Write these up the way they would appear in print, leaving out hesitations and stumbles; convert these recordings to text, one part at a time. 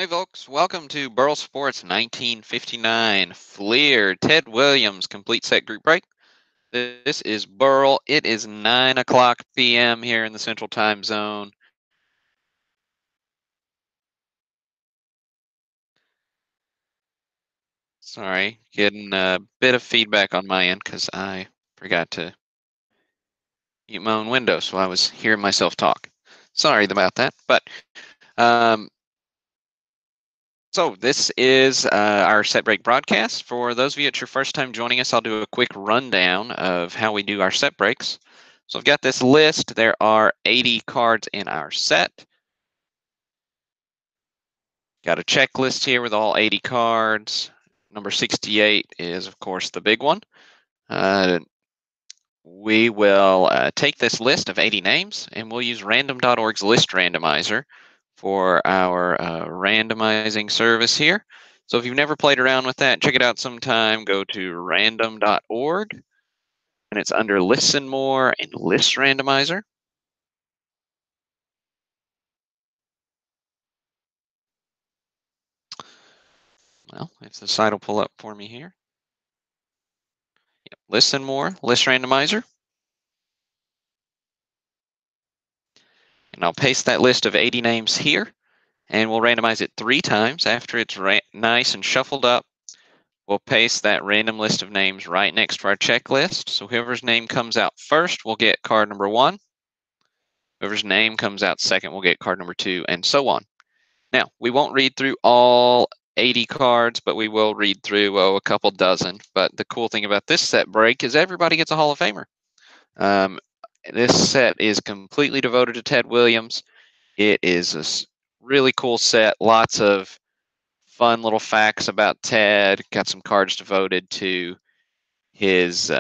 Hey folks, welcome to Burl Sports 1959 Fleer Ted Williams complete set group break. This is Burl. It is 9 o'clock p.m. here in the Central Time Zone. Sorry, getting a bit of feedback on my end because I forgot to mute my own window, so I was hearing myself talk. Sorry about that, but um, So this is our set break broadcast. For those of you it's your first time joining us, I'll do a quick rundown of how we do our set breaks. So I've got this list. There are 80 cards in our set. Got a checklist here with all 80 cards. Number 68 is, of course, the big one. We will take this list of 80 names and we'll use random.org's list randomizer for our randomizing service here. So if you've never played around with that, check it out sometime. Go to random.org and it's under Listen More and List Randomizer. Well, if the site will pull up for me here. Yep. Listen More, List Randomizer. And I'll paste that list of 80 names here and we'll randomize it 3 times. After it's nice and shuffled up, we'll paste that random list of names right next to our checklist. So whoever's name comes out first will get card number 1. Whoever's name comes out second will get card number 2, and so on. Now, we won't read through all 80 cards, but we will read through a couple dozen. But the cool thing about this set break is everybody gets a Hall of Famer. This set is completely devoted to Ted Williams. It is a really cool set. Lots of fun little facts about Ted. Got some cards devoted to his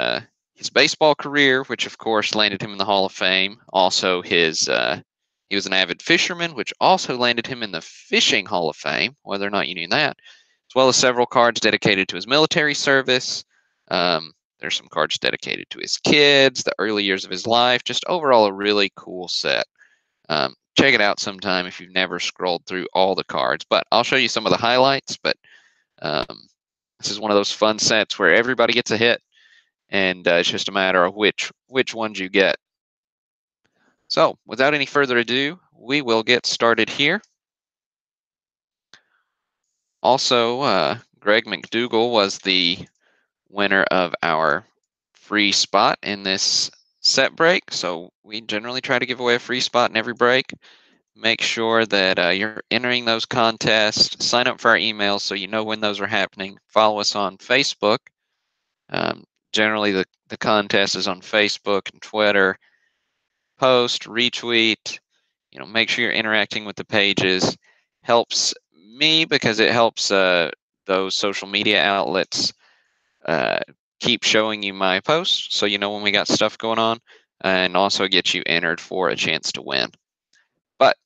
baseball career, which of course landed him in the Hall of Fame. Also, he was an avid fisherman, which also landed him in the Fishing Hall of Fame. Whether or not you knew that, as well as several cards dedicated to his military service. There's some cards dedicated to his kids, the early years of his life. Just overall, a really cool set. Check it out sometime if you've never scrolled through all the cards. But I'll show you some of the highlights. But this is one of those fun sets where everybody gets a hit, and it's just a matter of which ones you get. So without any further ado, we will get started here. Also, Greg McDougall was the winner of our free spot in this set break. So we generally try to give away a free spot in every break. Make sure that you're entering those contests. Sign up for our emails so you know when those are happening. Follow us on Facebook. Generally, the contest is on Facebook and Twitter. Post, retweet, make sure you're interacting with the pages. Helps me because it helps those social media outlets keep showing you my posts so you know when we got stuff going on, and also get you entered for a chance to win. But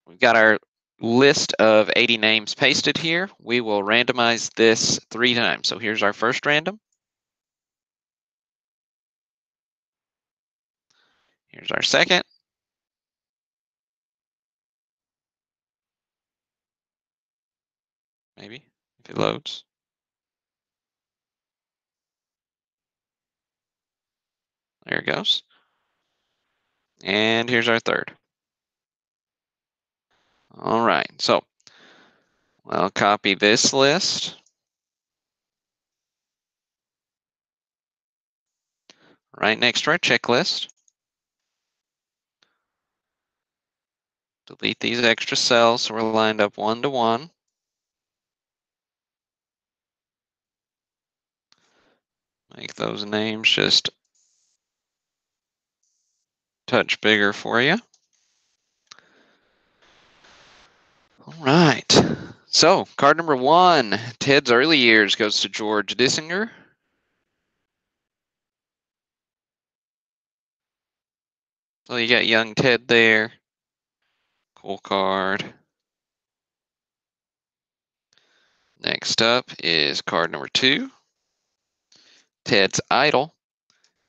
we've got our list of 80 names pasted here. We will randomize this 3 times. So here's our first random. Here's our second. Maybe, if it loads. There it goes. And here's our third. All right, so I'll copy this list. Right next to our checklist. Delete these extra cells so we're lined up 1 to 1. Make those names just a touch bigger for you. All right. So card number 1, Ted's early years, goes to George Dissinger. So you got young Ted there. Cool card. Next up is card number 2, Ted's idol,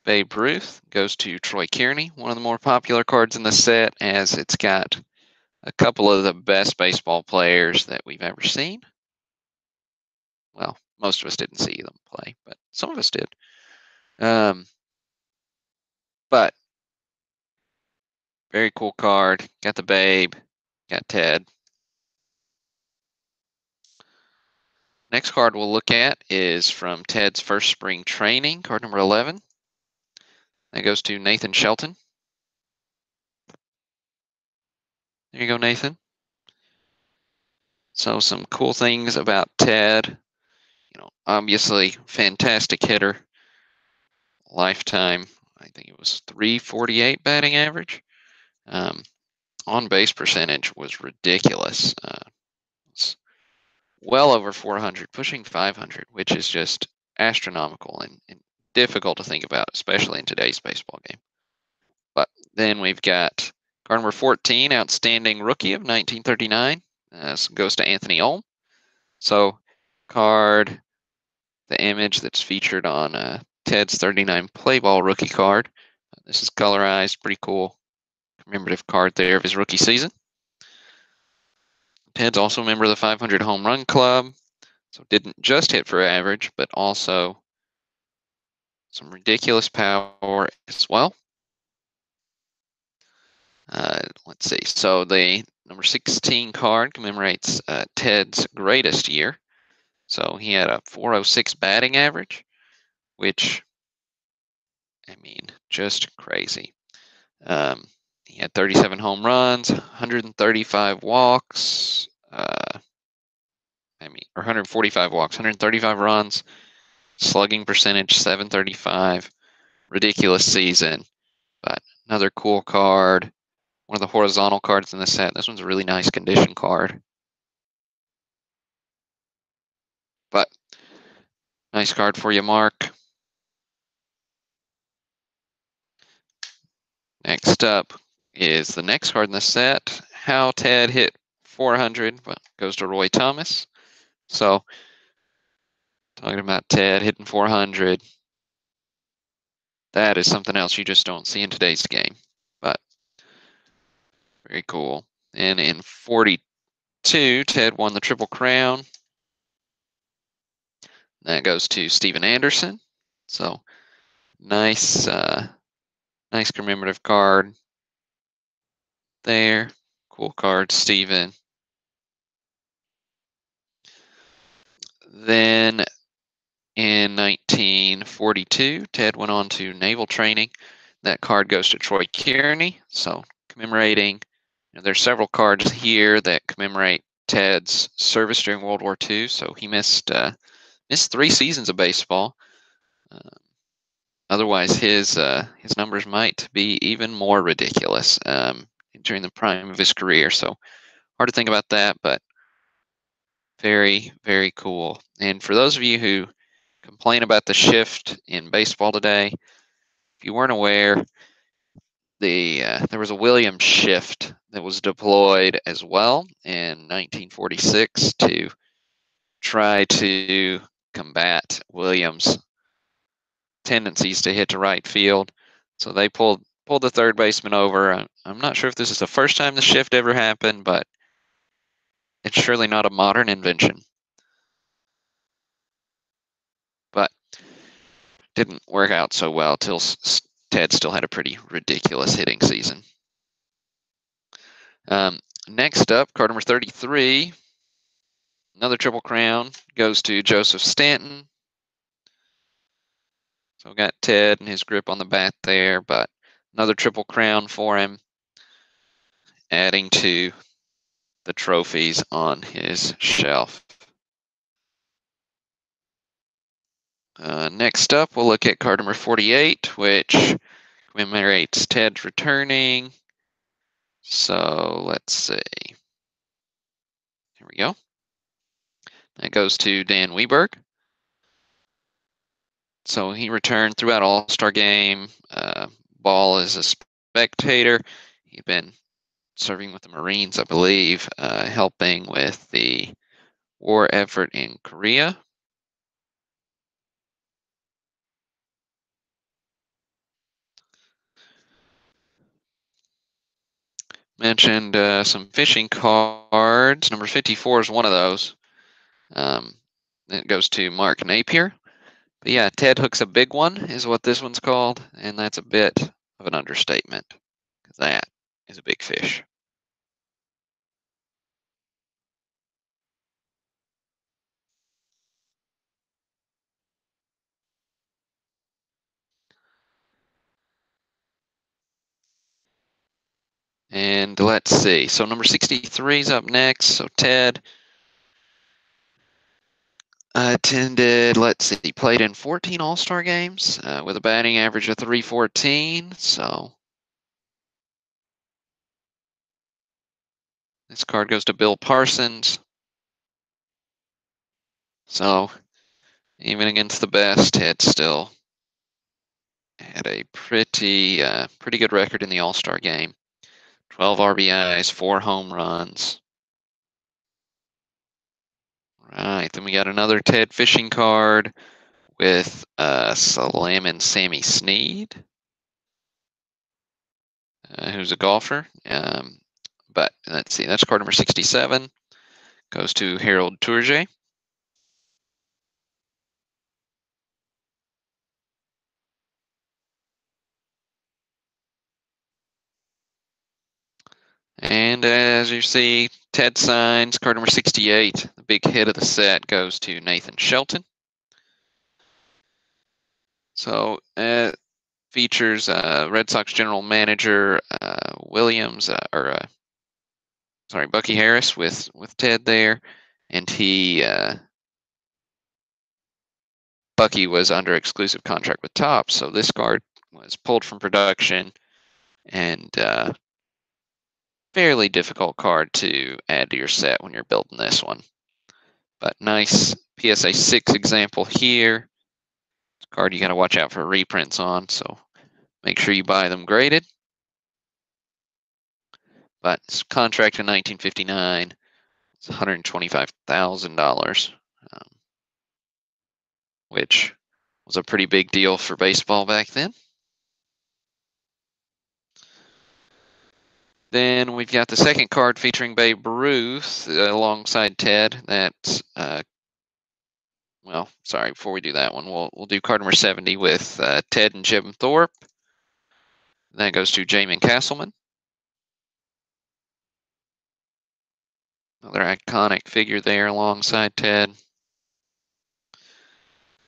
Babe Ruth, goes to Troy Kearney, one of the more popular cards in the set, as it's got a couple of the best baseball players that we've ever seen. Well, most of us didn't see them play, but some of us did. But very cool card. Got the Babe, got Ted. Next card we'll look at is from Ted's first spring training, card number 11. That goes to Nathan Shelton. There you go, Nathan. So some cool things about Ted. Obviously fantastic hitter. Lifetime, I think it was 348 batting average. On base percentage was ridiculous. It's well over 400, pushing 500, which is just astronomical and difficult to think about, especially in today's baseball game. But then we've got card number 14, outstanding rookie of 1939. Goes to Anthony Ulm. So card, the image that's featured on Ted's 39 play ball rookie card. This is colorized, pretty cool commemorative card there of his rookie season. Ted's also a member of the 500 home run club, so didn't just hit for average, but also some ridiculous power as well. Let's see. So the number 16 card commemorates Ted's greatest year. So he had a 406 batting average, which, I mean, just crazy. He had 37 home runs, 135 walks, or 145 walks, 135 runs, slugging percentage 735. Ridiculous season, but another cool card. One of the horizontal cards in the set. This one's a really nice condition card. But nice card for you, Mark. Next up is the next card in the set. How Ted hit 400, but goes to Roy Thomas. So, talking about Ted hitting 400, that is something else you just don't see in today's game. But very cool. And in 42, Ted won the Triple Crown. That goes to Steven Anderson. So, nice commemorative card there. Cool card, Steven. Then in 1942, Ted went on to naval training. That card goes to Troy Kearney. So commemorating, there's several cards here that commemorate Ted's service during World War II. So he missed 3 seasons of baseball. Otherwise, his numbers might be even more ridiculous during the prime of his career. So hard to think about that, but very, very cool. And for those of you who complain about the shift in baseball today, if you weren't aware, there was a Williams shift that was deployed as well in 1946 to try to combat Williams' tendencies to hit to right field. So they pulled the third baseman over. I'm not sure if this is the first time the shift ever happened, but it's surely not a modern invention. But didn't work out so well till Ted still had a pretty ridiculous hitting season. Next up, card number 33, another Triple Crown, goes to Joseph Stanton. So we got Ted and his grip on the bat there, but another Triple Crown for him, adding to the trophies on his shelf. Next up, we'll look at card number 48, which commemorates Ted's returning. So let's see. Here we go. That goes to Dan Weberg. So he returned throughout All-Star game. Ball as a spectator. He'd been serving with the Marines, I believe, helping with the war effort in Korea. Mentioned some fishing cards. Number 54 is one of those. It goes to Mark Napier. But yeah, Ted hooks a big one is what this one's called, and that's a bit of an understatement, because that is a big fish. And let's see. So number 63 is up next. So Ted let's see, played in 14 All-Star games with a batting average of .314. So this card goes to Bill Parsons. So even against the best, Ted still had a pretty good record in the All-Star game. 12 RBIs, 4 home runs. Right, then we got another Ted fishing card with Salamin Sammy Snead, who's a golfer. But let's see, that's card number 67. Goes to Harold Tourget. And as you see, Ted signs card number 68. The big hit of the set goes to Nathan Shelton. So features Red Sox general manager Bucky Harris with Ted there, and Bucky was under exclusive contract with Topps, so this card was pulled from production, and fairly difficult card to add to your set when you're building this one. But nice PSA 6 example here. Card you got to watch out for reprints on, so make sure you buy them graded. But it's contract in 1959. It's $125,000, which was a pretty big deal for baseball back then. Then we've got the second card featuring Babe Ruth alongside Ted. That's well, sorry. Before we do that one, we'll do card number 70 with Ted and Jim Thorpe. That goes to Jamin Castleman. Another iconic figure there alongside Ted.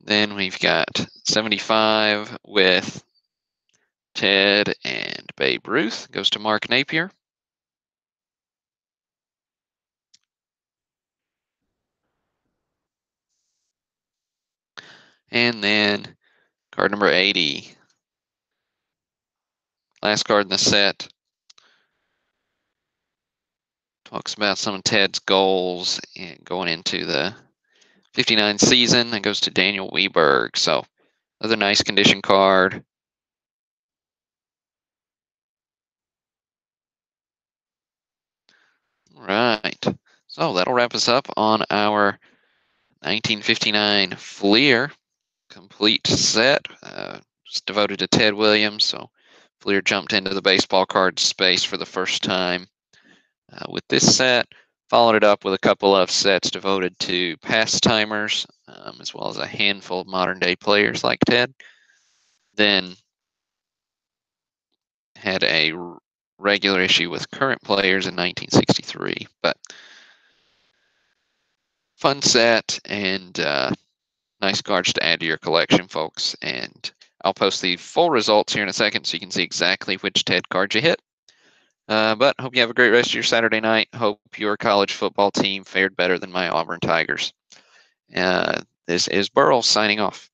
Then we've got 75 with Ted and Babe Ruth. Goes to Mark Napier. And then card number 80. Last card in the set. Talks about some of Ted's goals going into the 59 season. That goes to Daniel Weberg. So another nice condition card. Right. So that'll wrap us up on our 1959 Fleer complete set. Just devoted to Ted Williams. So Fleer jumped into the baseball card space for the first time with this set. Followed it up with a couple of sets devoted to past-timers, as well as a handful of modern-day players like Ted. Then had a regular issue with current players in 1963. But fun set and nice cards to add to your collection, folks. And I'll post the full results here in a second so you can see exactly which Ted card you hit. But hope you have a great rest of your Saturday night. Hope your college football team fared better than my Auburn Tigers. This is Burl signing off.